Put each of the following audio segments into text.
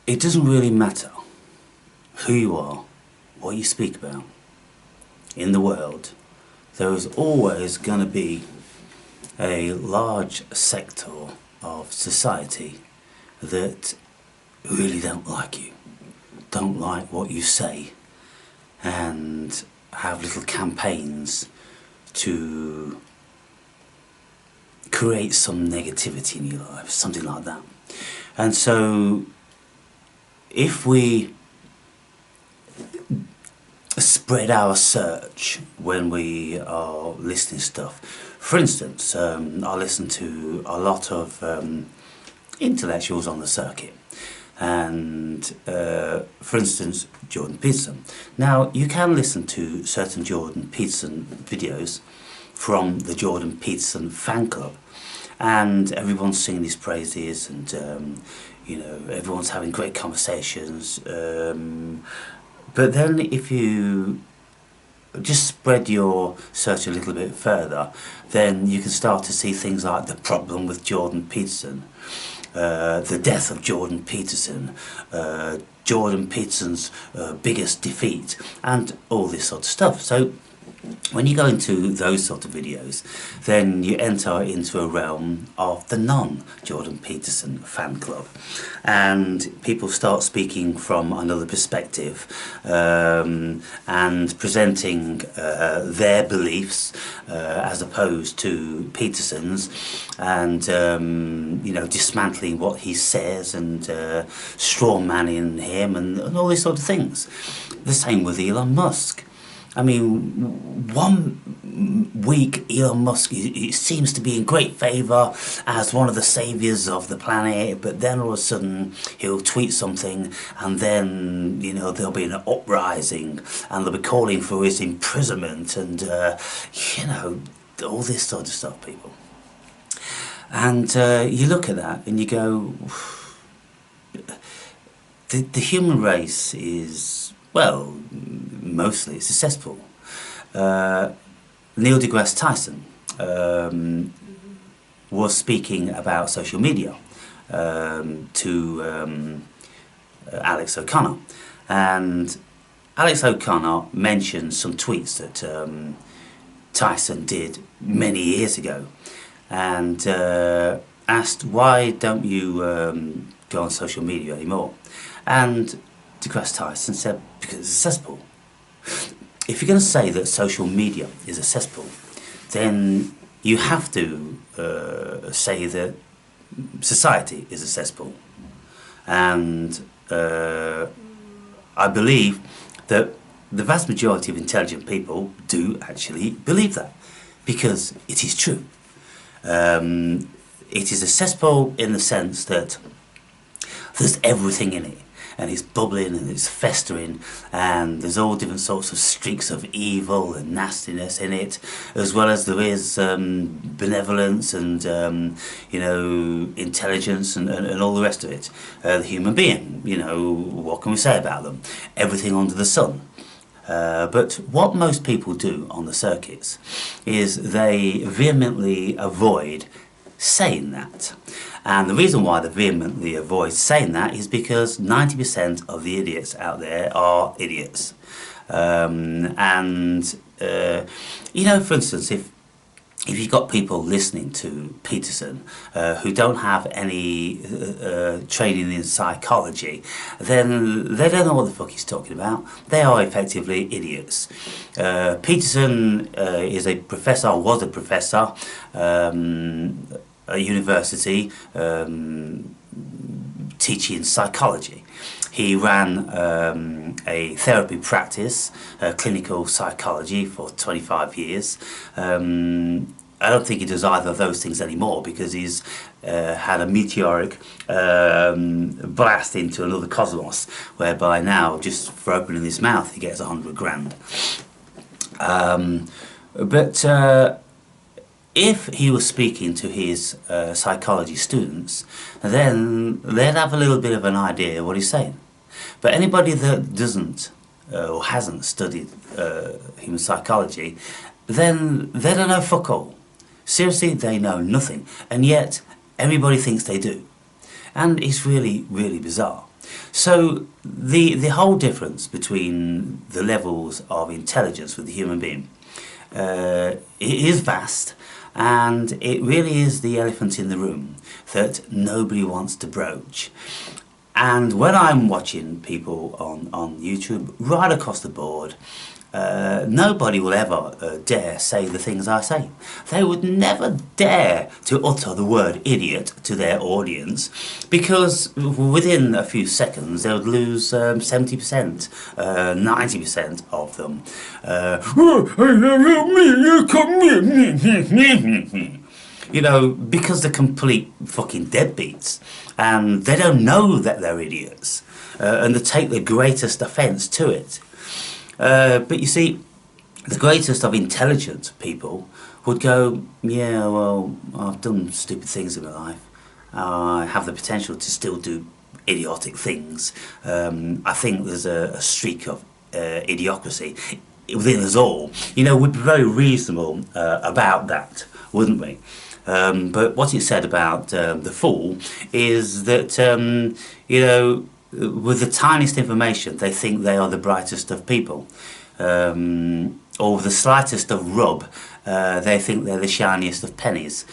It doesn't really matter who you are, what you speak about. In the world, there is always going to be a large sector of society that really don't like you, don't like what you say, and have little campaigns to create some negativity in your life, something like that. And so if we spread our search when we are listening to stuff, for instance, I listen to a lot of intellectuals on the circuit, and for instance Jordan Peterson. Now you can listen to certain Jordan Peterson videos from the Jordan Peterson fan club, and everyone's singing his praises, and you know, everyone's having great conversations, but then if you just spread your search a little bit further, then you can start to see things like the problem with Jordan Peterson, the death of Jordan Peterson, Jordan Peterson's biggest defeat, and all this sort of stuff. So when you go into those sort of videos, then you enter into a realm of the non-Jordan Peterson fan club, and people start speaking from another perspective, and presenting their beliefs as opposed to Peterson's, and you know, dismantling what he says, and straw-manning him, and all these sort of things. The same with Elon Musk. I mean, one week Elon Musk he seems to be in great favour as one of the saviours of the planet, but then all of a sudden he'll tweet something, and then, you know, there'll be an uprising, and they'll be calling for his imprisonment, and you know, all this sort of stuff, people. And you look at that and you go, the human race is, well, mostly it's a cesspool. Neil deGrasse Tyson was speaking about social media to Alex O'Connor, and Alex O'Connor mentioned some tweets that Tyson did many years ago, and asked, why don't you go on social media anymore? And deGrasse Tyson said, because it's a cesspool. If you're going to say that social media is a cesspool, then you have to say that society is a cesspool. And I believe that the vast majority of intelligent people do actually believe that, because it is true. It is a cesspool in the sense that there's everything in it, and it's bubbling and it's festering, and there's all different sorts of streaks of evil and nastiness in it, as well as there is benevolence and you know, intelligence, and all the rest of it. The human being, you know, what can we say about them? Everything under the sun. But what most people do on the circuits is they vehemently avoid saying that. And the reason why they vehemently avoid saying that is because 90% of the idiots out there are idiots. You know, for instance, if you've got people listening to Peterson who don't have any training in psychology, then they don't know what the fuck he's talking about. They are effectively idiots. Peterson is a professor, was a professor at university, teaching psychology. He ran a therapy practice, clinical psychology, for 25 years. I don't think he does either of those things anymore, because he's had a meteoric blast into another cosmos, whereby now, just for opening his mouth, he gets 100 grand. If he was speaking to his psychology students, then they'd have a little bit of an idea of what he's saying. But anybody that doesn't or hasn't studied human psychology, then they don't know fuck all. Seriously, they know nothing, and yet everybody thinks they do. And it's really, really bizarre. So the whole difference between the levels of intelligence with the human being, it is vast, and it really is the elephant in the room that nobody wants to broach. And when I'm watching people on YouTube right across the board, nobody will ever dare say the things I say. They would never dare to utter the word idiot to their audience, because within a few seconds they would lose 70%, 90% of them. You know, because they're complete fucking deadbeats, and they don't know that they're idiots, and they take the greatest offence to it. But you see, the greatest of intelligent people would go, yeah, well, I've done stupid things in my life. I have the potential to still do idiotic things. I think there's a streak of idiocracy within us all. You know, we'd be very reasonable about that, wouldn't we? But what it said about the fool is that, you know, with the tiniest information, they think they are the brightest of people. Or with the slightest of rub, they think they're the shiniest of pennies.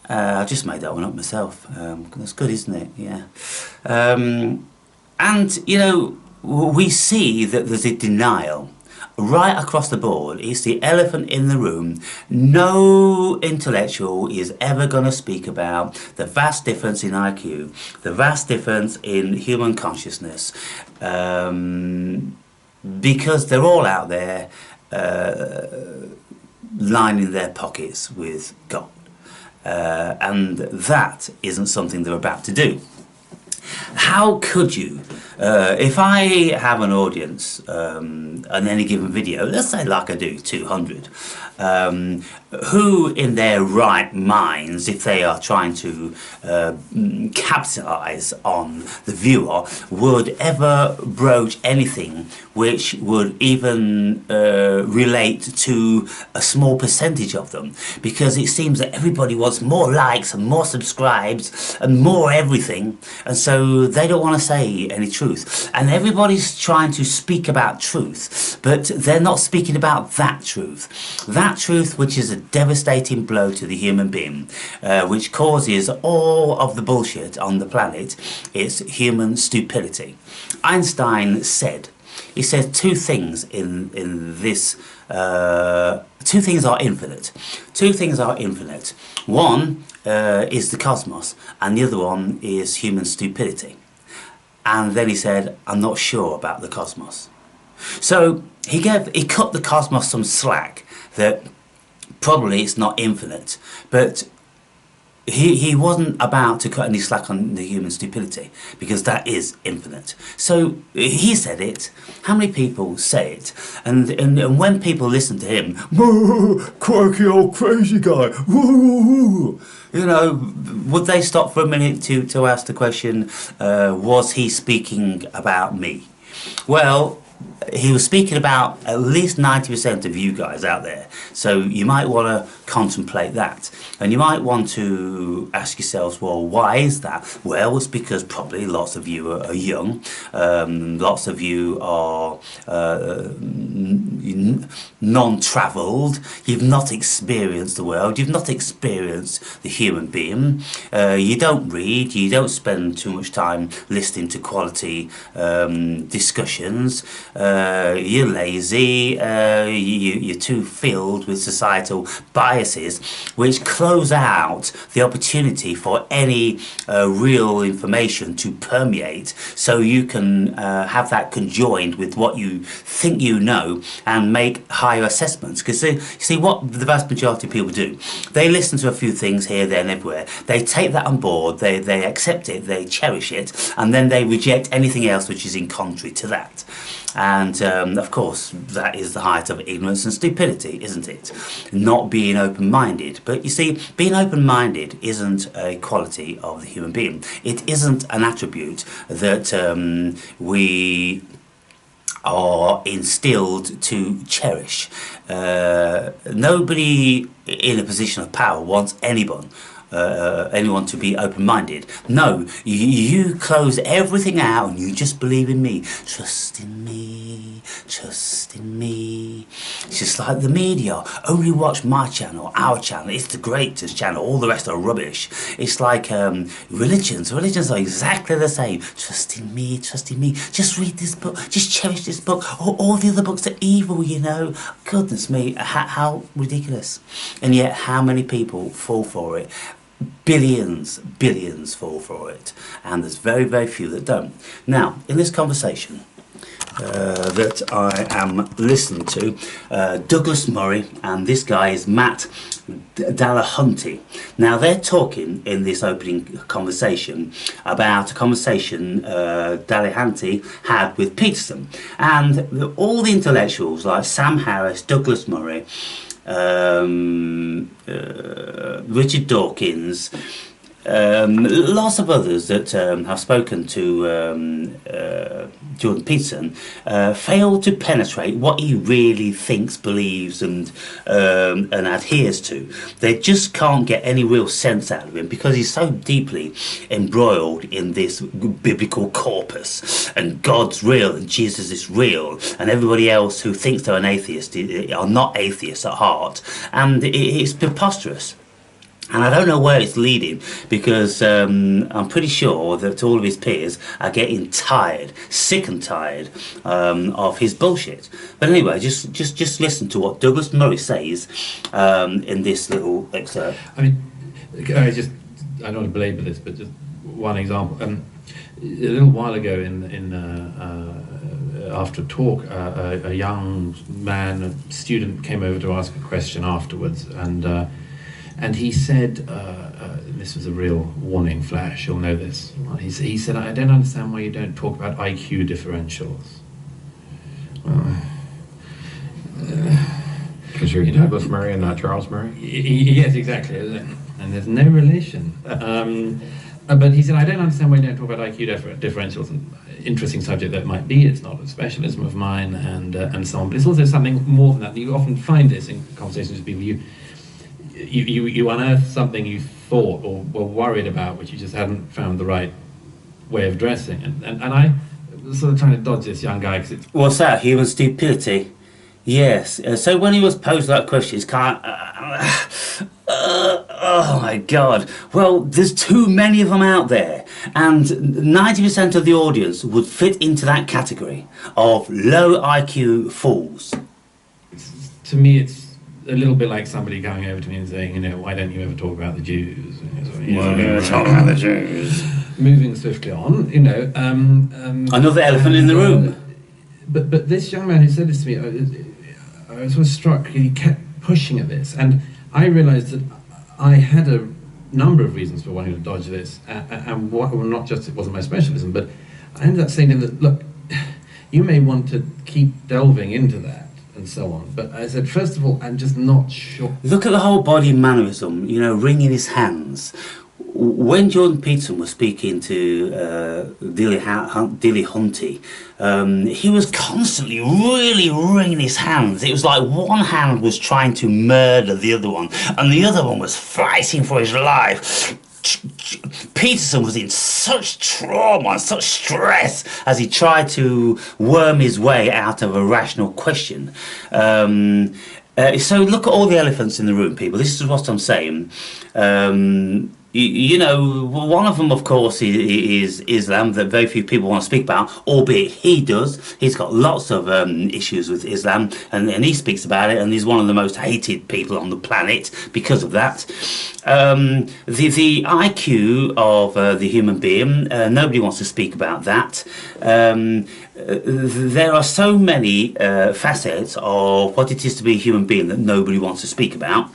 I just made that one up myself. That's good, isn't it? Yeah. And, you know, we see that there's a denial right across the board. It's the elephant in the room. No intellectual is ever going to speak about the vast difference in IQ, the vast difference in human consciousness, because they're all out there lining their pockets with gold. And that isn't something they're about to do. How could you, if I have an audience on any given video, let's say like I do, 200, who in their right minds, if they are trying to capitalise on the viewer, would ever broach anything which would even relate to a small percentage of them? Because it seems that everybody wants more likes and more subscribes and more everything, and so they don't want to say any truth. And everybody's trying to speak about truth, but they're not speaking about that truth. That truth which is a devastating blow to the human being, which causes all of the bullshit on the planet. It's human stupidity. Einstein said, he said two things in this, two things are infinite. Two things are infinite. One is the cosmos, and the other one is human stupidity. And then he said, I'm not sure about the cosmos. So he cut the cosmos some slack, that probably it's not infinite, but he wasn't about to cut any slack on the human stupidity, because that is infinite. So he said it. How many people say it? And when people listen to him, quirky old crazy guy, you know, would they stop for a minute to ask the question, was he speaking about me? Well, he was speaking about at least 90% of you guys out there. So you might want to contemplate that. And you might want to ask yourselves, well, why is that? Well, it's because probably lots of you are young. Lots of you are non-travelled. You've not experienced the world. You've not experienced the human being. You don't read. You don't spend too much time listening to quality discussions. You're lazy, you're too filled with societal biases which close out the opportunity for any real information to permeate, so you can have that conjoined with what you think you know and make higher assessments. Because you see what the vast majority of people do, they listen to a few things here, there and everywhere, they take that on board, they accept it, they cherish it, and then they reject anything else which is in contrary to that. And of course that is the height of ignorance and stupidity, isn't it? Not being open-minded. But you see, being open-minded isn't a quality of the human being. It isn't an attribute that we are instilled to cherish. Nobody in a position of power wants anyone anyone to be open-minded. No, you close everything out and you just believe in me. Trust in me, trust in me. It's just like the media. Only watch my channel, our channel. It's the greatest channel. All the rest are rubbish. It's like religions. Religions are exactly the same. Trust in me, trust in me. Just read this book. Just cherish this book. All the other books are evil, you know. Goodness me, how ridiculous. And yet, how many people fall for it? Billions fall for it, and there's very, very few that don't. Now, in this conversation that I am listening to, Douglas Murray and this guy is Matt Dillahunty. Now, they're talking in this opening conversation about a conversation Dillahunty had with Peterson, and all the intellectuals like Sam Harris, Douglas Murray, Richard Dawkins, lots of others that have spoken to Jordan Peterson, fail to penetrate what he really thinks, believes and adheres to. They just can't get any real sense out of him because he's so deeply embroiled in this biblical corpus, and God's real and Jesus is real, and everybody else who thinks they're an atheist are not atheists at heart, and it's preposterous. And I don't know where it's leading, because I'm pretty sure that all of his peers are getting tired, sick and tired of his bullshit. But anyway, just listen to what Douglas Murray says in this little excerpt. I mean, I don't want to belabor this, but just one example. A little while ago, after a talk, a young man, a student, came over to ask a question afterwards, and he said, this was a real warning flash, you'll know this. He said, I don't understand why you don't talk about IQ differentials. Because you're Douglas Murray and not Charles Murray? Yes, exactly. And there's no relation. But he said, I don't understand why you don't talk about IQ differentials. An interesting subject that might be. It's not a specialism of mine, and so on. But it's also something more than that. You often find this in conversations with people. You unearth something you thought or were worried about, which you just hadn't found the right way of addressing. And I was sort of trying to dodge this young guy. What's that? Human stupidity? Yes. So when he was posed that question, it's kind of... oh my God. Well, there's too many of them out there. And 90% of the audience would fit into that category of low IQ fools. To me, it's a little bit like somebody coming over to me and saying, why don't you ever talk about the Jews? Talk about the Jews. Moving swiftly on, another elephant in the room. But this young man who said this to me, I was sort of struck. He kept pushing at this, and I realised that I had a number of reasons for wanting to dodge this, and not just it wasn't my specialism, but I ended up saying to him that, look, you may want to keep delving into that, and so on. But I said, first of all, I'm just not sure. Look at the whole body mannerism, wringing his hands. When Jordan Peterson was speaking to Dillahunty, he was constantly really wringing his hands. It was like one hand was trying to murder the other one, and the other one was fighting for his life. Peterson was in such trauma and such stress as he tried to worm his way out of a rational question. So look at all the elephants in the room, people. This is what I'm saying. One of them, of course, is Islam, that very few people want to speak about, albeit he does. He's got lots of issues with Islam, and he speaks about it, and he's one of the most hated people on the planet because of that. The IQ of the human being, nobody wants to speak about that. There are so many facets of what it is to be a human being that nobody wants to speak about.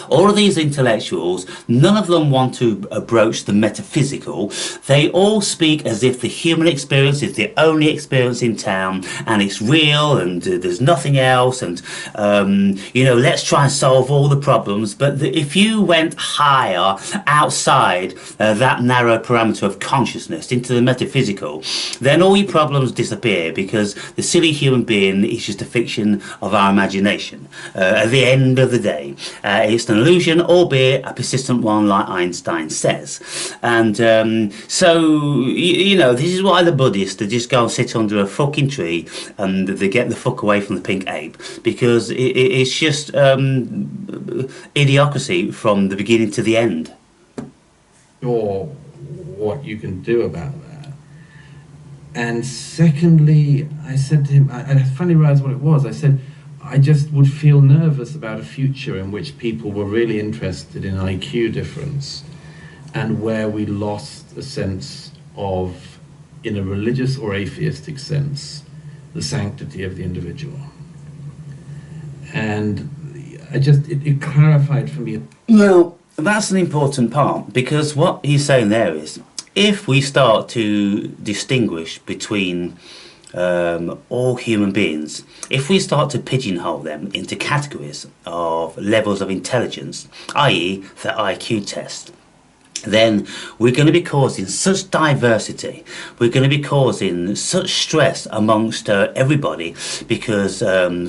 All of these intellectuals, none of them want to broach the metaphysical. They all speak as if the human experience is the only experience in town, and it's real, and there's nothing else, and let's try and solve all the problems. But if you went higher outside that narrow parameter of consciousness into the metaphysical, then all your problems disappear, because the silly human being is just a fiction of our imagination. At the end of the day, it's just an illusion, albeit a persistent one, like Einstein says. And this is why the Buddhists, they just go and sit under a fucking tree and they get the fuck away from the pink ape, because it's just idiocracy from the beginning to the end. Or what you can do about that. And secondly, I said to him, I finally realized what it was. I said, I just would feel nervous about a future in which people were really interested in IQ difference and where we lost a sense of, in a religious or atheistic sense, the sanctity of the individual. And it clarified for me. Well, that's an important part, because what he's saying there is, if we start to distinguish between all human beings, if we start to pigeonhole them into categories of levels of intelligence, i.e. the IQ test, then we're going to be causing such diversity, we're going to be causing such stress amongst everybody, because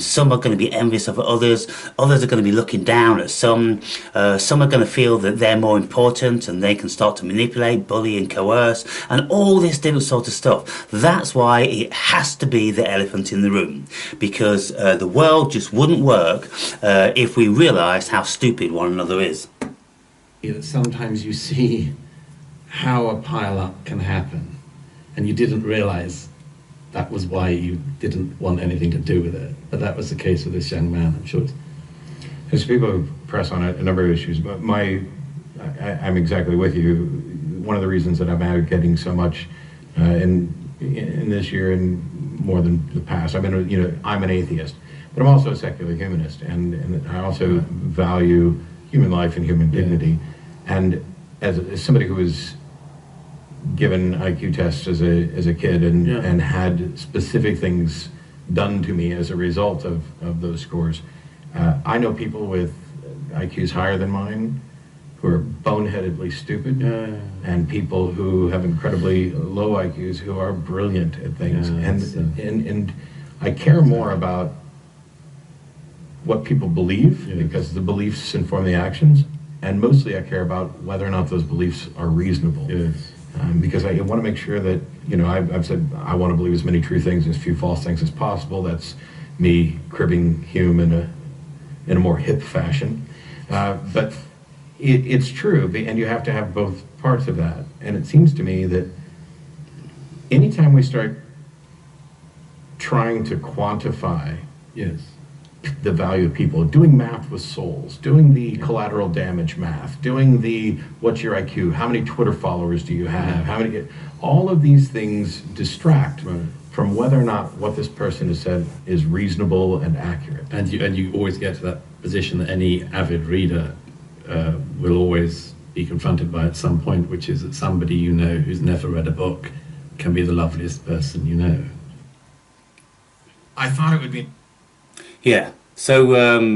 some are going to be envious of others are going to be looking down at some are going to feel that they're more important and they can start to manipulate, bully and coerce and all this different sort of stuff. That's why it has to be the elephant in the room, because the world just wouldn't work if we realised how stupid one another is. That sometimes you see how a pile-up can happen, and you didn't realize that was why you didn't want anything to do with it. But that was the case with this young man, I'm sure. There's people who press on a number of issues, but I'm exactly with you. One of the reasons that I'm advocating so much in this year and more than the past, I'm an atheist, but I'm also a secular humanist, and I also value human life and human dignity. And as somebody who was given IQ tests as a kid and had specific things done to me as a result of those scores, I know people with IQs higher than mine who are boneheadedly stupid, and people who have incredibly low IQs who are brilliant at things. And I care more about what people believe, because the beliefs inform the actions, and mostly I care about whether or not those beliefs are reasonable. Because I want to make sure that, I've said I want to believe as many true things and as few false things as possible. That's me cribbing Hume in a more hip fashion. But it's true, and you have to have both parts of that. And it seems to me that anytime we start trying to quantify the value of people, doing math with souls, doing the collateral damage math, doing the what's your IQ, how many Twitter followers do you have, all of these things distract from whether or not what this person has said is reasonable and accurate. And you always get to that position that any avid reader will always be confronted by at some point, which is that somebody you know who's never read a book can be the loveliest person you know. I thought it would be... Yeah, so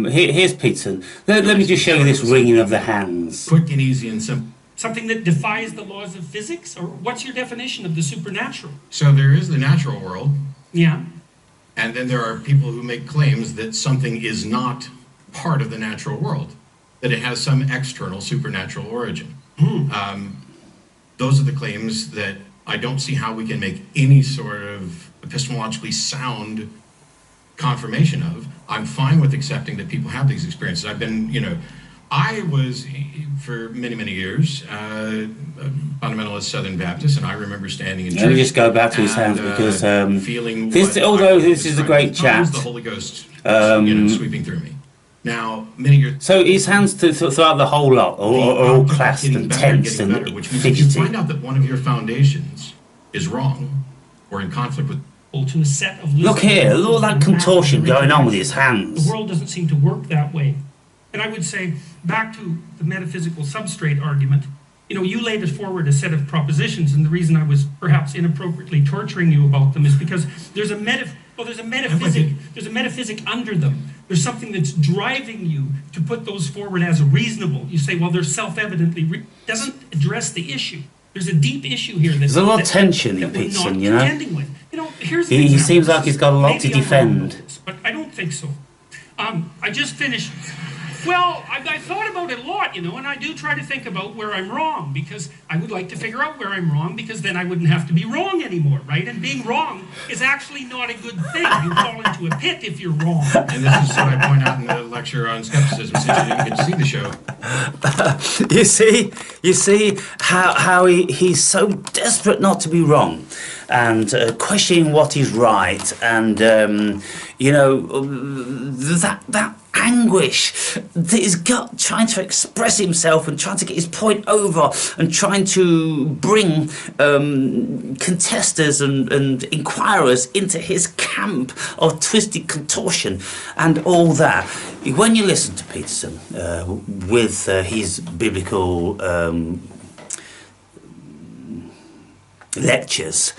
here's Peterson. Let me just show you this wringing of the hands. Quick and easy and simple. Something that defies the laws of physics? Or what's your definition of the supernatural? So there is the natural world. Yeah. And then there are people who make claims that something is not part of the natural world, that it has some external supernatural origin. Those are the claims that I don't see how we can make any sort of epistemologically sound confirmation of. I'm fine with accepting that people have these experiences. I've been, I was, for many, many years, a fundamentalist Southern Baptist, and I remember standing in church. Let me just go back to his hands, because feeling this, although this is a great chat, the Holy Ghost, sweeping through me. Now, many years. So his hands throughout the whole lot are all clasped and tense and which means if you fidgety. find out that one of your foundations is wrong or in conflict with. To a set of Look here, look at all that contortion going on with his hands. The world doesn't seem to work that way. And I would say, back to the metaphysical substrate argument, you laid forward a set of propositions, and the reason I was perhaps inappropriately torturing you about them is because there's a metaphysic under them. There's something that's driving you to put those forward as reasonable. You say, well, they're self-evidently, doesn't address the issue. There's a deep issue here. There's a lot of tension in Peterson, contending with. Here's an He example. seems like he's got a lot to Maybe I'm wrong defend. about this, but I don't think so. I just finished Well, I thought about it a lot, and I do try to think about where I'm wrong, because I would like to figure out where I'm wrong, because then I wouldn't have to be wrong anymore, right? And being wrong is actually not a good thing. You fall into a pit if you're wrong. And this is what I point out in the lecture on skepticism, since you didn't get to see the show. You see how he's so desperate not to be wrong, and questioning what is right, and that anguish that he's got, trying to express himself and trying to get his point over, and trying to bring contesters and inquirers into his camp of twisted contortion and all that. When you listen to Peterson with his biblical lectures,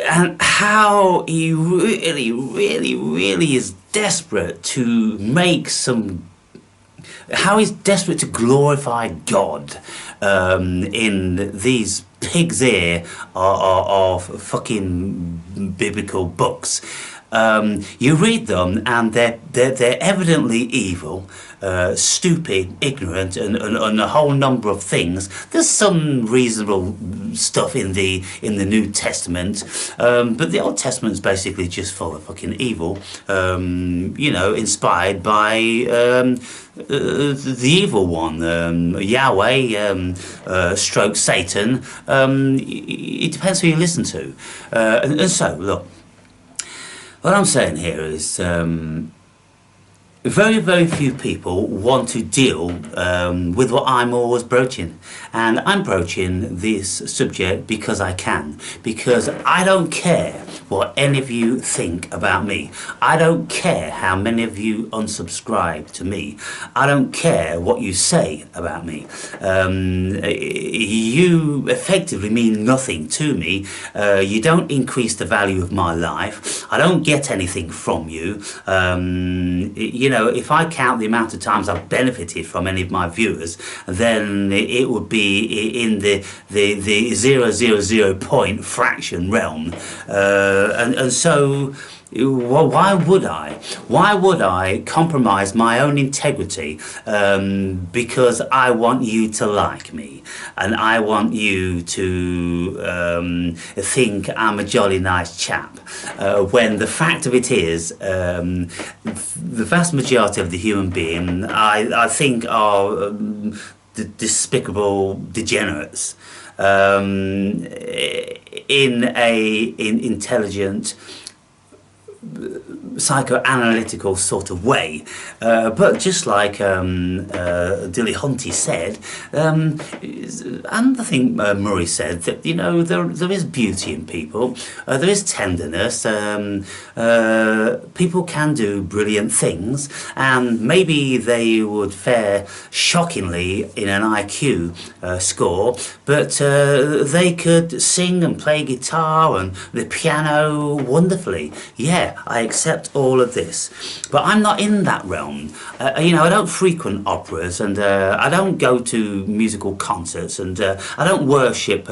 and how he really is desperate to make how he's desperate to glorify God in these pig's ear of fucking biblical books. You read them and they're evidently evil, stupid, ignorant, and a whole number of things. There's some reasonable stuff in the New Testament, but the Old Testament's basically just full of fucking evil. Inspired by the evil one, Yahweh, stroke Satan. It depends who you listen to, and so look. What I'm saying here is very, very few people want to deal with what I'm always broaching. And I'm broaching this subject because I can. Because I don't care what any of you think about me. I don't care how many of you unsubscribe to me. I don't care what you say about me. You effectively mean nothing to me. You don't increase the value of my life. I don't get anything from you. If I count the amount of times I've benefited from any of my viewers, then it would be in the 0.000 point fraction realm. And so, why would I? Why would I compromise my own integrity because I want you to like me and I want you to think I'm a jolly nice chap, when the fact of it is the vast majority of the human being I think are despicable degenerates in a intelligent psychoanalytical sort of way, but just like Dillahunty said, and I think Murray said that there is beauty in people, there is tenderness, people can do brilliant things, and maybe they would fare shockingly in an IQ score, but they could sing and play guitar and the piano wonderfully. Yeah, I accept all of this, but I'm not in that realm. I don't frequent operas, and I don't go to musical concerts, and I don't worship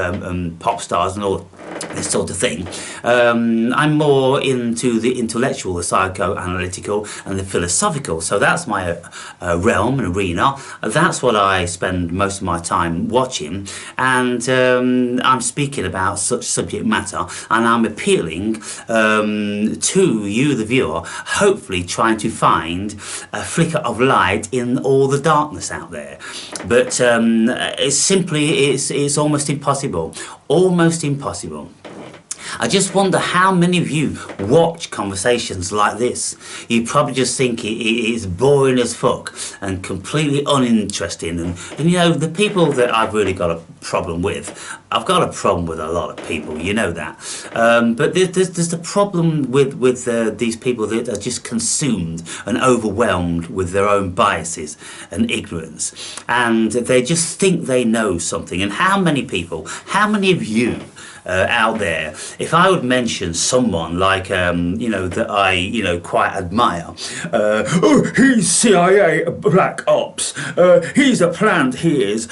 pop stars and all this sort of thing. I'm more into the intellectual, the psychoanalytical, and the philosophical. So that's my realm and arena. That's what I spend most of my time watching, and I'm speaking about such subject matter, and I'm appealing to you, the viewer, hopefully trying to find a flicker of light in all the darkness out there. But it's almost impossible. Almost impossible. I just wonder how many of you watch conversations like this. You probably just think it is boring as fuck and completely uninteresting. And the people that I've really got a problem with, I've got a problem with a lot of people, you know that. But there's the problem with these people that are just consumed and overwhelmed with their own biases and ignorance. And they just think they know something. And how many people, how many of you out there, if I would mention someone like that I quite admire, he's CIA black ops, he's a plant, he is,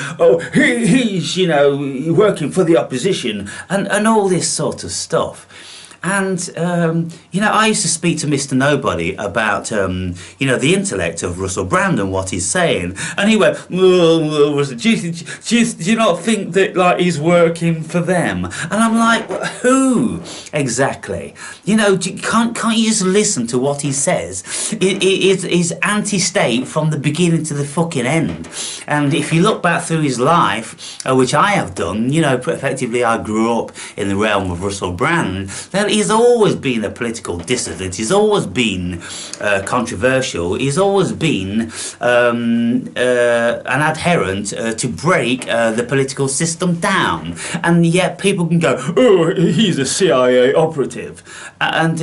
he's working for the opposition, and all this sort of stuff, And, you know, I used to speak to Mr. Nobody about, you know, the intellect of Russell Brand and what he's saying. And he went, do you not think that, like, he's working for them? And I'm like, who exactly? You know, can't you just listen to what he says? It's anti-state from the beginning to the fucking end. And if you look back through his life, which I have done, you know, effectively I grew up in the realm of Russell Brand, then he's always been a political dissident, he's always been controversial, he's always been an adherent to break the political system down. And yet people can go, oh, he's a CIA operative. And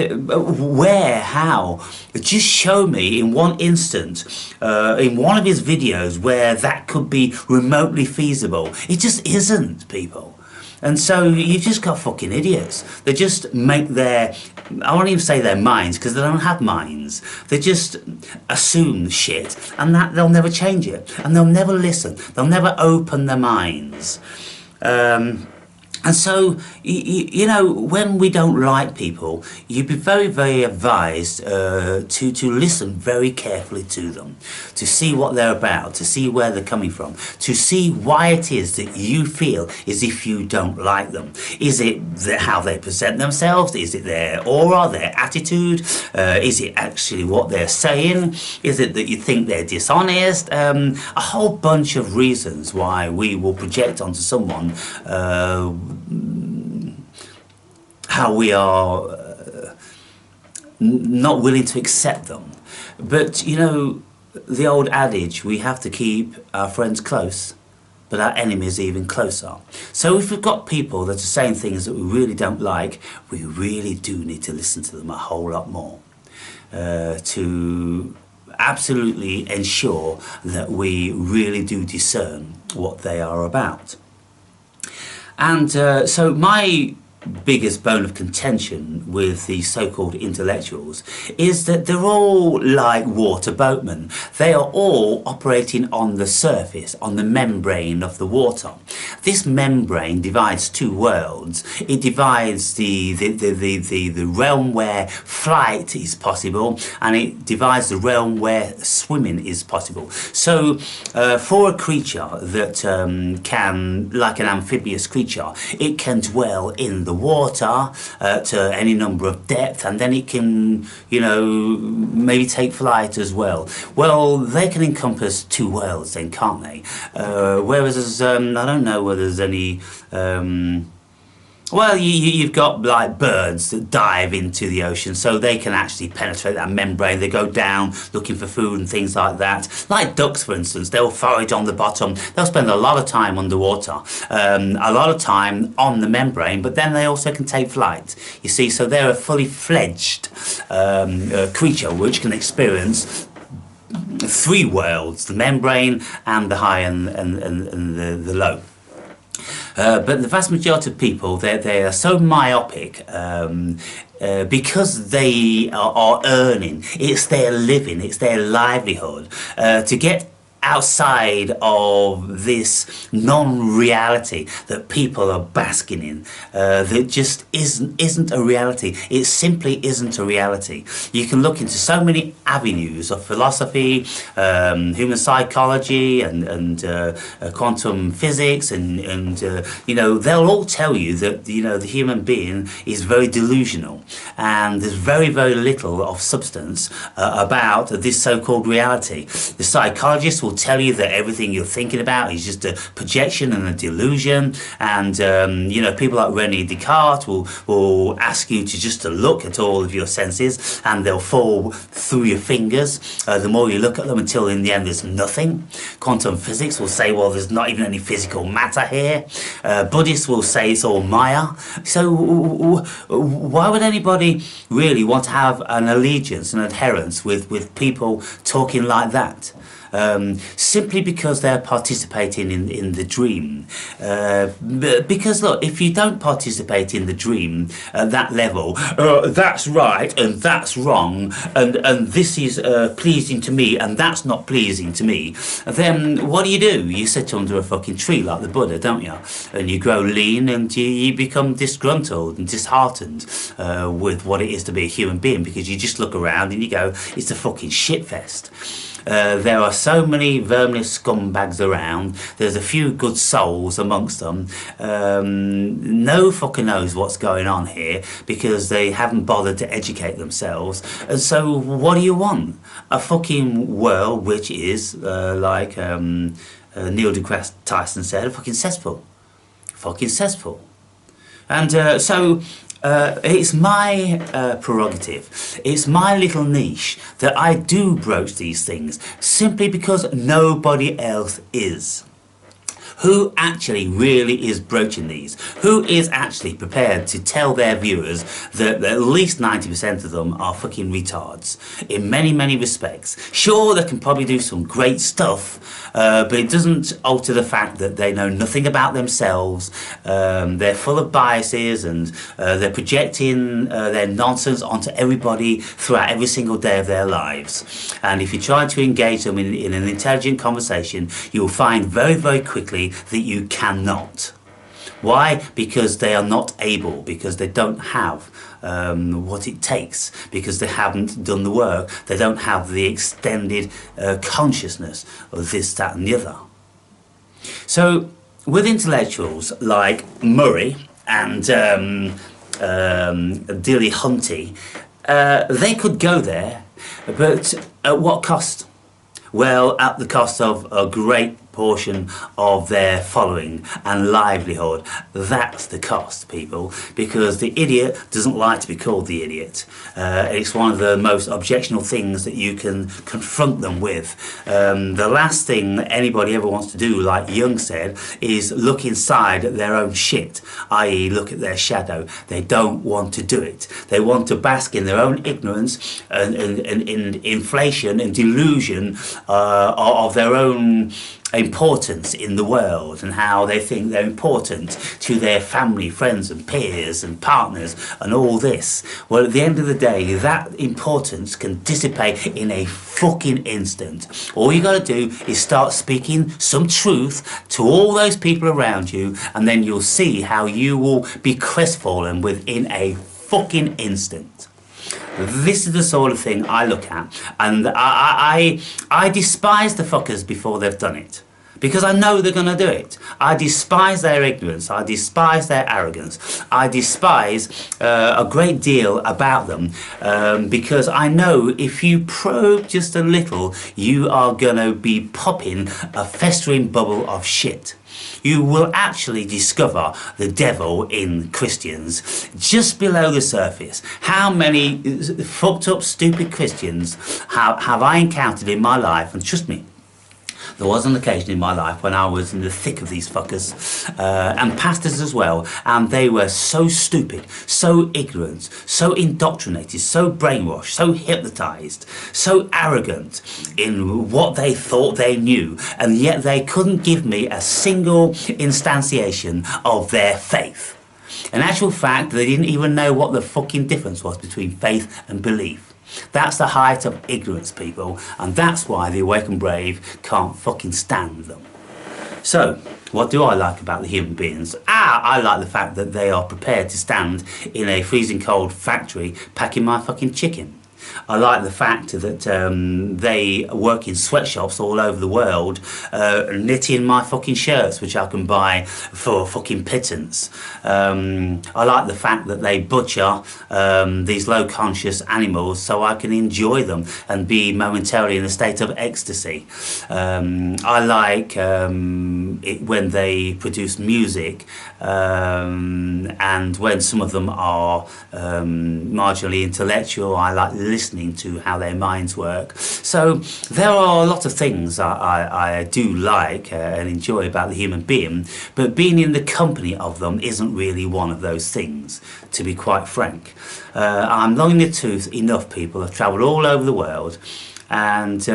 where, how? Just show me in one instance, in one of his videos, where that could be remotely feasible. It just isn't, people. And so you've just got fucking idiots. They just make their, I won't even say their minds, because they don't have minds. They just assume shit, and that they'll never change it. And they'll never listen. They'll never open their minds. And so, you know, when we don't like people, you'd be very, very advised to listen very carefully to them, to see what they're about, to see where they're coming from, to see why it is that you feel as if you don't like them. Is it how they present themselves? Is it their aura, their attitude? Is it actually what they're saying? Is it that you think they're dishonest? A whole bunch of reasons why we will project onto someone how we are not willing to accept them. But, you know, the old adage, we have to keep our friends close, but our enemies even closer. So if we've got people that are saying things that we really don't like, we really do need to listen to them a whole lot more to absolutely ensure that we really do discern what they are about. And so my biggest bone of contention with the so-called intellectuals is that they're all like water boatmen. They are all operating on the surface, on the membrane of the water. This membrane divides two worlds. It divides the realm where flight is possible, and it divides the realm where swimming is possible. So for a creature that can, like an amphibious creature, it can dwell in the water to any number of depth, and then it can, you know, maybe take flight as well. Well, they can encompass two worlds then, can't they? Whereas I don't know whether there's any well, you've got like birds that dive into the ocean, so they can actually penetrate that membrane. They go down looking for food and things like that. Like ducks, for instance, they'll forage on the bottom. They'll spend a lot of time underwater, a lot of time on the membrane, but then they also can take flight. You see, so they're a fully fledged creature which can experience three worlds: the membrane and the high and the low. But the vast majority of people, they are so myopic because they are earning, it's their living, it's their livelihood, to get outside of this non-reality that people are basking in, that just isn't a reality. It simply isn't a reality. You can look into so many avenues of philosophy, human psychology, and quantum physics, and you know, they'll all tell you that, you know, the human being is very delusional, and there's very, very little of substance about this so-called reality. The psychologists will tell you that everything you're thinking about is just a projection and a delusion, and you know, people like René Descartes will ask you to look at all of your senses, and they'll fall through your fingers the more you look at them, until in the end there's nothing. Quantum physics will say, well, there's not even any physical matter here. Buddhists will say it's all Maya. So why would anybody really want to have an allegiance and adherence with people talking like that? simply because they're participating in the dream. Because look, if you don't participate in the dream at that level, that's right and that's wrong, and this is pleasing to me and that's not pleasing to me, then what do? You sit under a fucking tree like the Buddha, don't you? And you grow lean and you become disgruntled and disheartened with what it is to be a human being, because you just look around and you go, it's a fucking shitfest. There are so many verminous scumbags around. There's a few good souls amongst them. No fucker knows what's going on here because they haven't bothered to educate themselves. And so what do you want? A fucking world which is, like Neil deGrasse Tyson said, a fucking cesspool. Fucking cesspool. And so it's my prerogative, it's my little niche that I do broach these things simply because nobody else is. Who actually really is broaching these? Who is actually prepared to tell their viewers that at least 90% of them are fucking retards in many, many respects? Sure, they can probably do some great stuff, but it doesn't alter the fact that they know nothing about themselves. They're full of biases, and they're projecting their nonsense onto everybody throughout every single day of their lives. And if you try to engage them in an intelligent conversation, you'll find very, very quickly that you cannot. Why? Because they are not able, because they don't have what it takes, because they haven't done the work, they don't have the extended consciousness of this, that and the other. So with intellectuals like Murray and Dilly Hunty, they could go there, but at what cost? Well, at the cost of a great portion of their following and livelihood. That's the cost, people, because the idiot doesn't like to be called the idiot. It's one of the most objectionable things that you can confront them with. The last thing that anybody ever wants to do, like Jung said, is look inside at their own shit, i.e. look at their shadow. They don't want to do it. They want to bask in their own ignorance and inflation and delusion of their own importance in the world, and how they think they're important to their family, friends and peers and partners and all this. Well, at the end of the day, that importance can dissipate in a fucking instant. All you got to do is start speaking some truth to all those people around you, and then you'll see how you will be crestfallen within a fucking instant. This is the sort of thing I look at, and I despise the fuckers before they've done it, because I know they're going to do it. I despise their ignorance, I despise their arrogance, I despise a great deal about them, because I know if you probe just a little, you are going to be popping a festering bubble of shit. You will actually discover the devil in Christians just below the surface. How many fucked up, stupid Christians have I encountered in my life? And trust me, there was an occasion in my life when I was in the thick of these fuckers, and pastors as well, and they were so stupid, so ignorant, so indoctrinated, so brainwashed, so hypnotized, so arrogant in what they thought they knew, and yet they couldn't give me a single instantiation of their faith. In actual fact, they didn't even know what the fucking difference was between faith and belief. That's the height of ignorance, people, and that's why the awake and brave can't fucking stand them. So, what do I like about the human beings? I like the fact that they are prepared to stand in a freezing cold factory packing my fucking chicken. I like the fact that they work in sweatshops all over the world, knitting my fucking shirts, which I can buy for fucking pittance. I like the fact that they butcher these low-conscious animals so I can enjoy them and be momentarily in a state of ecstasy. I like it when they produce music, and when some of them are marginally intellectual. I like listening to how their minds work. So there are a lot of things I do like and enjoy about the human being, but being in the company of them isn't really one of those things, to be quite frank. I'm long in the tooth enough, people. I've travelled all over the world, And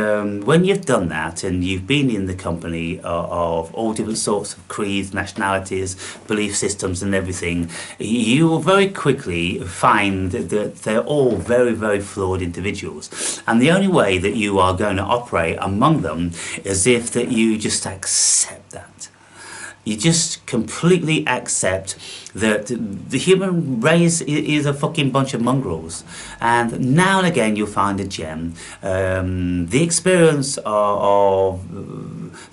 when you've done that and you've been in the company of all different sorts of creeds, nationalities, belief systems and everything, you will very quickly find that they're all very, very flawed individuals. And the only way that you are going to operate among them is if that you just accept that. You just completely accept that the human race is a fucking bunch of mongrels. And now and again you'll find a gem. The experience of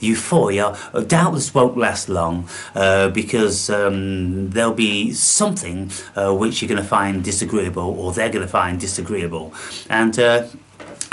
euphoria doubtless won't last long, because there'll be something which you're going to find disagreeable, or they're going to find disagreeable. And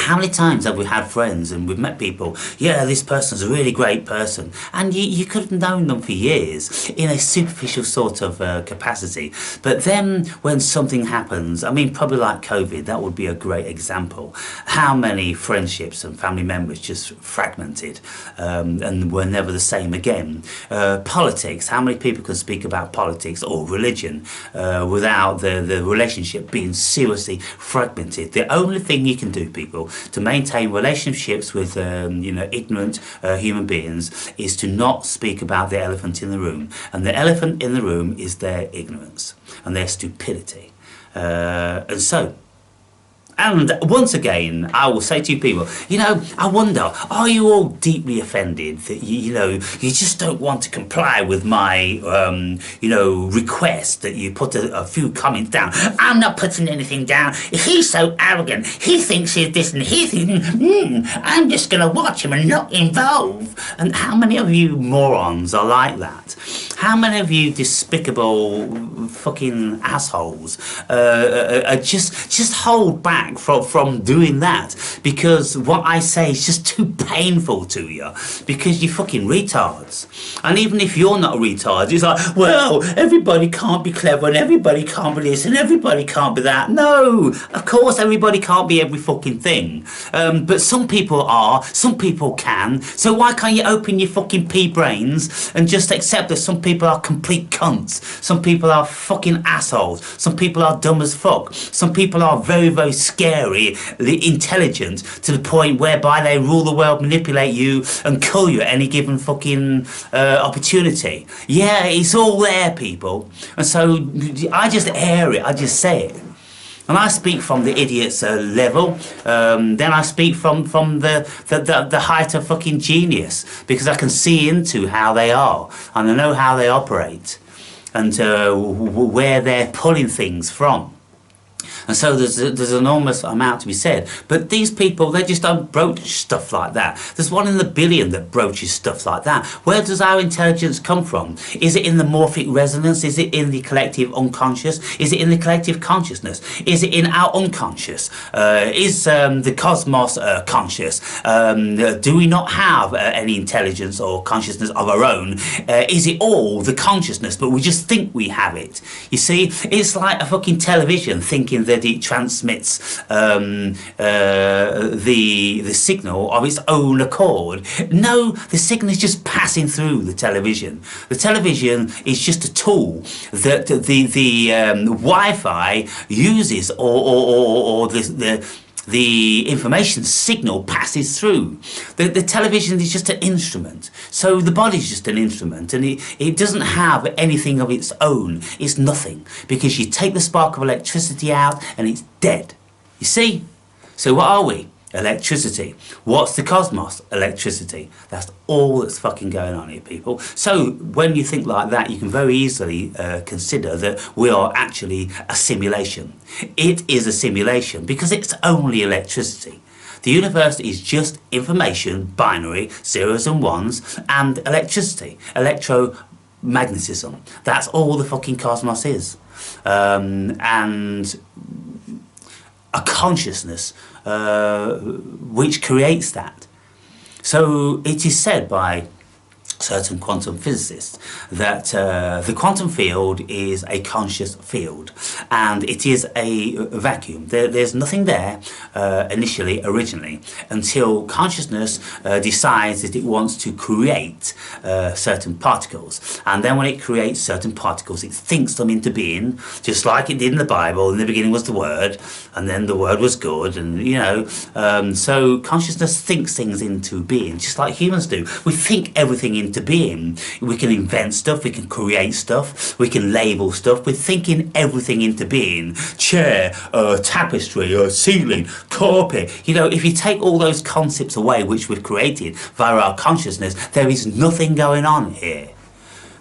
how many times have we had friends and we've met people, yeah, this person's a really great person, and you could have known them for years in a superficial sort of capacity. But then when something happens, I mean, probably like COVID, that would be a great example. How many friendships and family members just fragmented and were never the same again. Politics, how many people can speak about politics or religion without the relationship being seriously fragmented? The only thing you can do, people, to maintain relationships with ignorant human beings is to not speak about the elephant in the room. And the elephant in the room is their ignorance and their stupidity. And once again, I will say to you people, I wonder, are you all deeply offended that, you just don't want to comply with my, request that you put a few comments down? I'm not putting anything down. He's so arrogant. He thinks he's this and he thinks, I'm just going to watch him and not involve. And how many of you morons are like that? How many of you despicable fucking assholes just hold back from doing that, because what I say is just too painful to you, because you're fucking retards. And even if you're not a retard, it's like, well, everybody can't be clever and everybody can't be this and everybody can't be that. No, of course everybody can't be every fucking thing. But some people are, some people can. So why can't you open your fucking pea brains and just accept that some people are complete cunts, some people are fucking assholes, some people are dumb as fuck, some people are very, very scary, intelligent, to the point whereby they rule the world, manipulate you and kill you at any given fucking opportunity. Yeah, it's all there, people. And so I just air it, I just say it. And I speak from the idiot's level, then I speak from the height of fucking genius, because I can see into how they are, and I know how they operate, and where they're pulling things from. And so there's an enormous amount to be said. But these people, they just don't broach stuff like that. There's 1 in a billion that broaches stuff like that. Where does our intelligence come from? Is it in the morphic resonance? Is it in the collective unconscious? Is it in the collective consciousness? Is it in our unconscious? Is the cosmos conscious? Do we not have any intelligence or consciousness of our own? Is it all the consciousness, but we just think we have it? You see, it's like a fucking television thinking that it transmits the signal of its own accord. No, the signal is just passing through the television. The television is just a tool that the Wi-Fi uses, or the information signal passes through. The television is just an instrument. So the body's just an instrument, and it doesn't have anything of its own. It's nothing, because you take the spark of electricity out and it's dead. You see? So what are we? Electricity. What's the cosmos? Electricity. That's all that's fucking going on here, people. So when you think like that, you can very easily consider that we are actually a simulation. It is a simulation because it's only electricity. The universe is just information, binary, zeros and ones, and electricity, electromagnetism. That's all the fucking cosmos is. And a consciousness which creates that. So it is said by certain quantum physicists that the quantum field is a conscious field, and it is a vacuum. There's nothing there originally, until consciousness decides that it wants to create certain particles. And then when it creates certain particles, it thinks them into being, just like it did in the Bible. In the beginning was the Word, and then the Word was good, and so consciousness thinks things into being, just like humans do. We think everything into being. We can invent stuff, we can create stuff, we can label stuff. We're thinking everything into being. Chair, tapestry, ceiling, carpet. If you take all those concepts away which we've created via our consciousness, there is nothing going on here.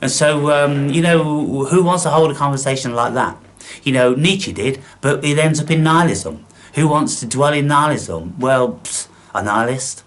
And so, who wants to hold a conversation like that? Nietzsche did, but it ends up in nihilism. Who wants to dwell in nihilism? Well, a nihilist.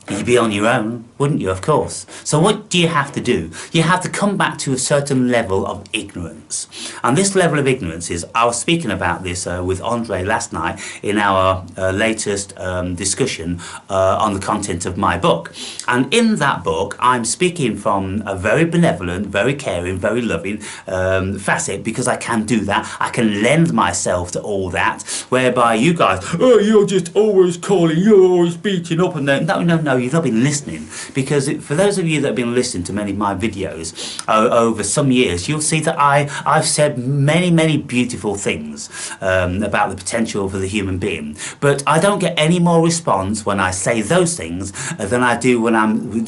You'd be on your own, wouldn't you? Of course. So what do you have to do? You have to come back to a certain level of ignorance. And this level of ignorance is, I was speaking about this with Andre last night in our latest discussion on the content of my book. And in that book, I'm speaking from a very benevolent, very caring, very loving facet, because I can do that. I can lend myself to all that, whereby you guys, you're just always calling, you're always beating up, and then, no, you've not been listening. Because for those of you that have been listening to many of my videos over some years, you'll see that I've said many beautiful things about the potential for the human being. But I don't get any more response when I say those things than I do when I'm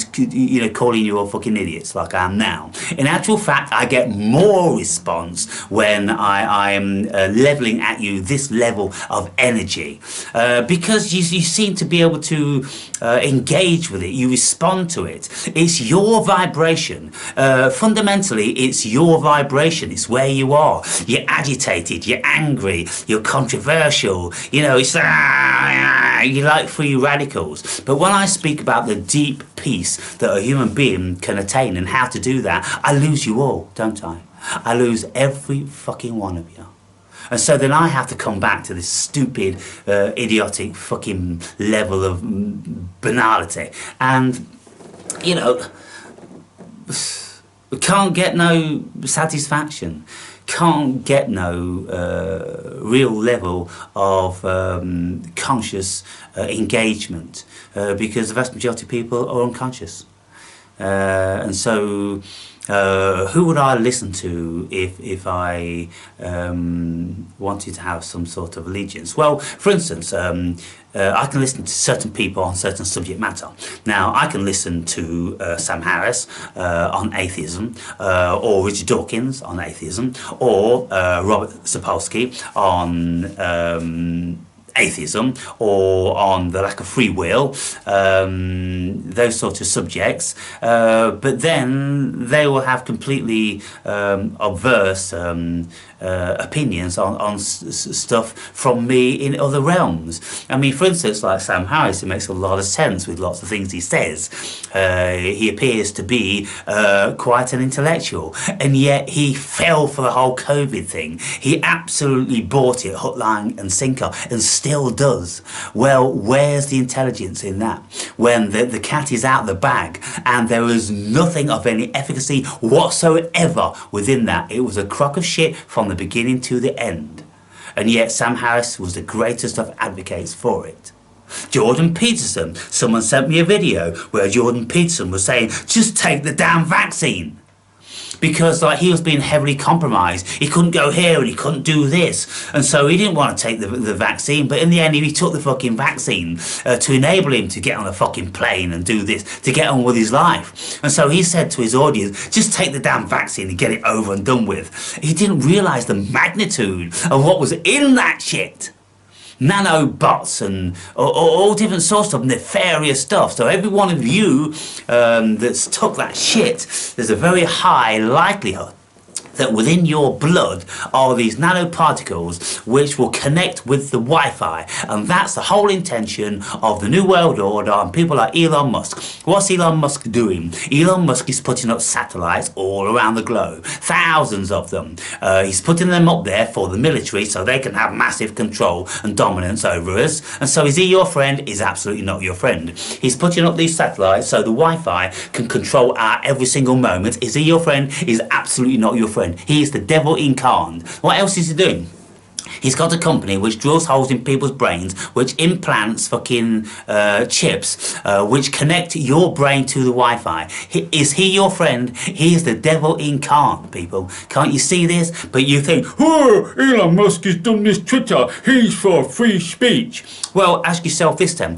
calling you all fucking idiots like I am now. In actual fact, I get more response when I'm levelling at you this level of energy. Because you seem to be able to engage with it, you respond to it. It's your vibration. Fundamentally, it's your vibration. It's where you are. You're agitated, you're angry, you're controversial, it's you like free radicals. But when I speak about the deep peace that a human being can attain and how to do that, I lose you all, don't I? I lose every fucking one of you. And so then I have to come back to this stupid, idiotic fucking level of banality. And, we can't get no satisfaction, can't get no real level of conscious engagement, because the vast majority of people are unconscious. And so who would I listen to if I wanted to have some sort of allegiance? Well, for instance, I can listen to certain people on certain subject matter. Now, I can listen to Sam Harris on atheism, or Richard Dawkins on atheism, or Robert Sapolsky on atheism, or on the lack of free will, those sorts of subjects, but then they will have completely adverse opinions on stuff from me in other realms. I mean, for instance, like Sam Harris, it makes a lot of sense with lots of things he says. He appears to be quite an intellectual, and yet he fell for the whole COVID thing. He absolutely bought it hook, line and sinker, and still does. Well, where's the intelligence in that? When the cat is out the bag and there is nothing of any efficacy whatsoever within that. It was a crock of shit from the beginning to the end. And yet Sam Harris was the greatest of advocates for it. Jordan Peterson, someone sent me a video where Jordan Peterson was saying, just take the damn vaccine. Because he was being heavily compromised. He couldn't go here and he couldn't do this. And so he didn't want to take the vaccine, but in the end he took the fucking vaccine to enable him to get on a fucking plane and do this, to get on with his life. And so he said to his audience, just take the damn vaccine and get it over and done with. He didn't realise the magnitude of what was in that shit. Nanobots and all different sorts of nefarious stuff. So every one of you that's took that shit, there's a very high likelihood that within your blood are these nanoparticles which will connect with the Wi-Fi. And that's the whole intention of the New World Order and people like Elon Musk. What's Elon Musk doing? Elon Musk is putting up satellites all around the globe. Thousands of them. He's putting them up there for the military so they can have massive control and dominance over us. And so is he your friend? He's absolutely not your friend. He's putting up these satellites so the Wi-Fi can control our every single moment. Is he your friend? He's absolutely not your friend. friend. He is the devil incarnate. What else is he doing? He's got a company which drills holes in people's brains, which implants fucking chips, which connect your brain to the Wi-Fi. Is he your friend? He is the devil incarnate, people. Can't you see this? But you think, oh, Elon Musk has done this Twitter. He's for free speech. Well, ask yourself this then.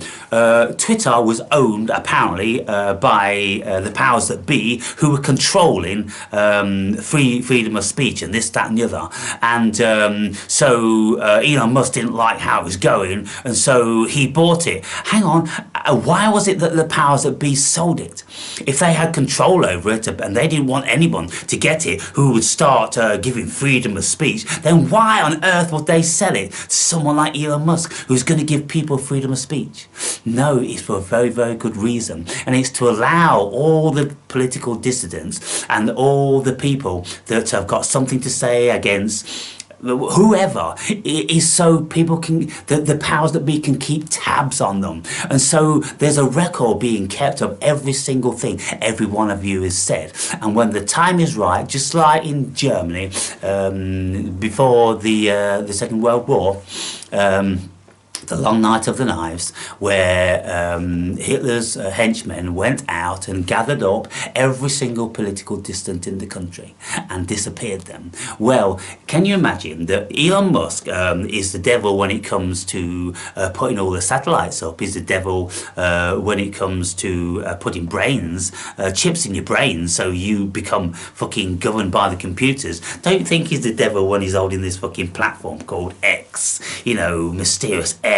Twitter was owned, apparently, by the powers that be, who were controlling freedom of speech and this, that and the other. And so Elon Musk didn't like how it was going, and so he bought it. Hang on, why was it that the powers that be sold it? If they had control over it and they didn't want anyone to get it who would start giving freedom of speech, then why on earth would they sell it to someone like Elon Musk, who's going to give people freedom of speech? No, it's for a very, very good reason, and it's to allow all the political dissidents and all the people that have got something to say against whoever, is so people can, the powers that be can keep tabs on them. And so there's a record being kept of every single thing every one of you has said. And when the time is right, just like in Germany, before the Second World War, the Long Night of the Knives, where Hitler's henchmen went out and gathered up every single political dissident in the country and disappeared them. Well, can you imagine that Elon Musk is the devil when it comes to putting all the satellites up, is the devil when it comes to putting brains, chips in your brain so you become fucking governed by the computers? Don't you think he's the devil when he's holding this fucking platform called X, you know, mysterious X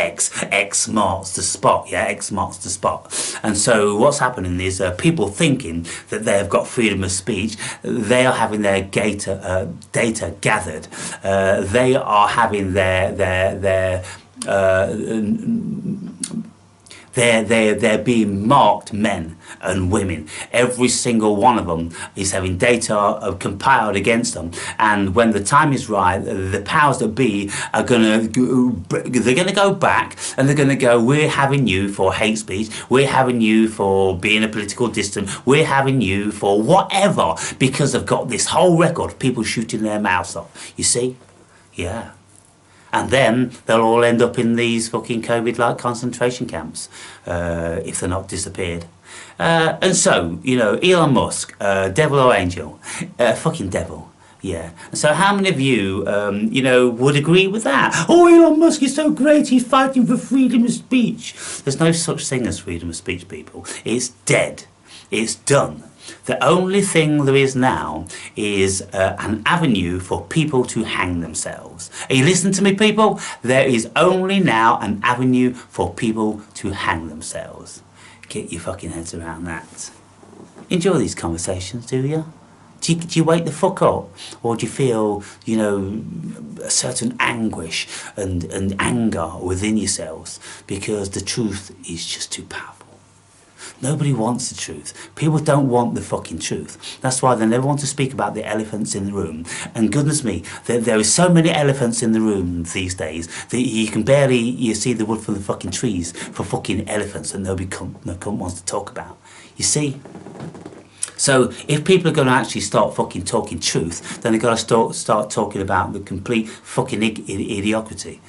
marks the spot, yeah, X marks the spot. And so what's happening is people thinking that they have got freedom of speech, they are having their data gathered, they are having they're being marked men and women. Every single one of them is having data compiled against them. And when the time is right, the powers that be are they're gonna go back and they're gonna go, we're having you for hate speech, we're having you for being a political dissident, we're having you for whatever, because they've got this whole record of people shooting their mouths off. You see? Yeah. And then they'll all end up in these fucking COVID-like concentration camps if they're not disappeared. And so, you know, Elon Musk, devil or angel? Fucking devil. Yeah. So how many of you, you know, would agree with that? Oh, Elon Musk is so great, he's fighting for freedom of speech. There's no such thing as freedom of speech, people. It's dead. It's done. The only thing there is now is an avenue for people to hang themselves. Are you listening to me, people? There is only now an avenue for people to hang themselves. Get your fucking heads around that. Enjoy these conversations, do you? Do you wake the fuck up? Or do you feel, you know, a certain anguish and anger within yourselves because the truth is just too powerful? Nobody wants the truth. People don't want the fucking truth. That's why they never want to speak about the elephants in the room. And goodness me, there is so many elephants in the room these days that you can barely see the wood from the fucking trees for fucking elephants that nobody wants to talk about. You see? So if people are going to actually start fucking talking truth, then they've got to start talking about the complete fucking idiocracy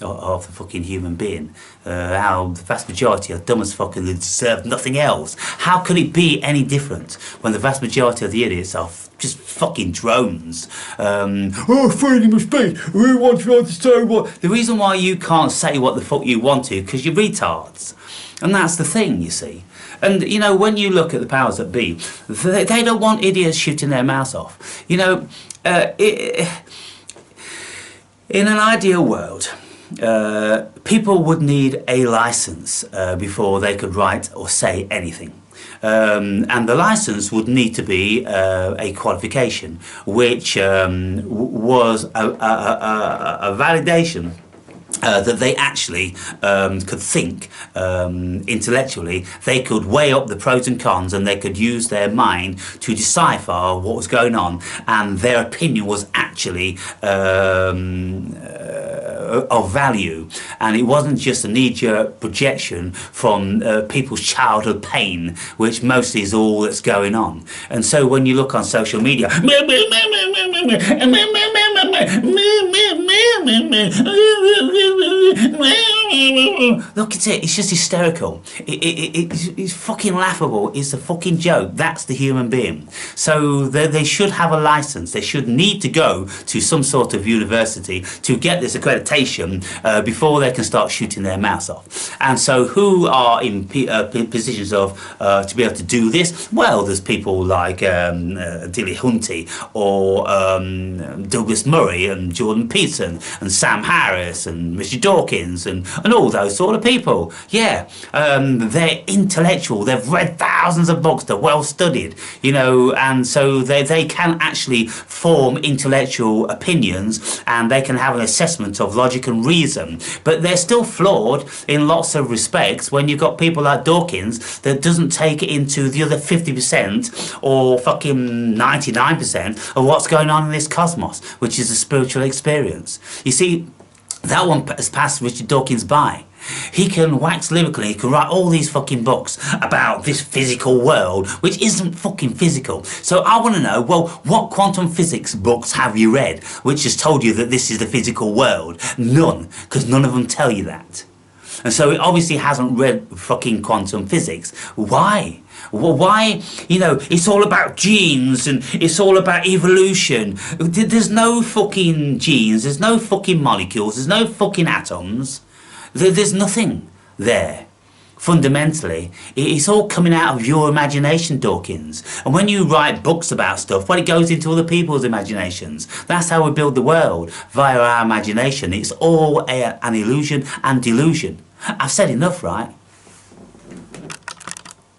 of the fucking human being. How the vast majority are dumb as fuck and they deserve nothing else. How could it be any different when the vast majority of the idiots are just fucking drones? Oh, freedom of speech, we want you to say what... The reason why you can't say what the fuck you want to, because you're retards. And that's the thing, you see. And, you know, when you look at the powers that be, they don't want idiots shooting their mouths off. You know, in an ideal world, people would need a license before they could write or say anything. And the license would need to be a qualification, which was a validation that they actually could think intellectually. They could weigh up the pros and cons and they could use their mind to decipher what was going on, and their opinion was actually of value, and it wasn't just a knee-jerk projection from people's childhood pain, which mostly is all that's going on. And so when you look on social media, look at it, it's just hysterical. It's fucking laughable. It's a fucking joke. That's the human being. So they should have a license. They should need to go to some sort of university to get this accreditation before they can start shooting their mouths off. And so who are in positions of to be able to do this? Well, there's people like Dilly Hunty or Douglas Murray and Jordan Peterson and Sam Harris and Richard Dawkins and all those sort of people. Yeah, they're intellectual. They've read thousands of books. They're well studied, you know, and so they can actually form intellectual opinions, and they can have an assessment of logic and reason. But they're still flawed in lots of respects when you've got people like Dawkins that doesn't take it into the other 50% or fucking 99% of what's going on in this cosmos, which is a spiritual experience. You see, that one has passed Richard Dawkins by. He can wax lyrical, he can write all these fucking books about this physical world, which isn't fucking physical. So I want to know, well, what quantum physics books have you read which has told you that this is the physical world? None, because none of them tell you that. And so it obviously hasn't read fucking quantum physics. Why? Well, why? You know, it's all about genes and it's all about evolution. There's no fucking genes, there's no fucking molecules, there's no fucking atoms. There's nothing there. Fundamentally, it's all coming out of your imagination, Dawkins. And when you write books about stuff, well, it goes into other people's imaginations. That's how we build the world, via our imagination. It's all an illusion and delusion. I've said enough, right?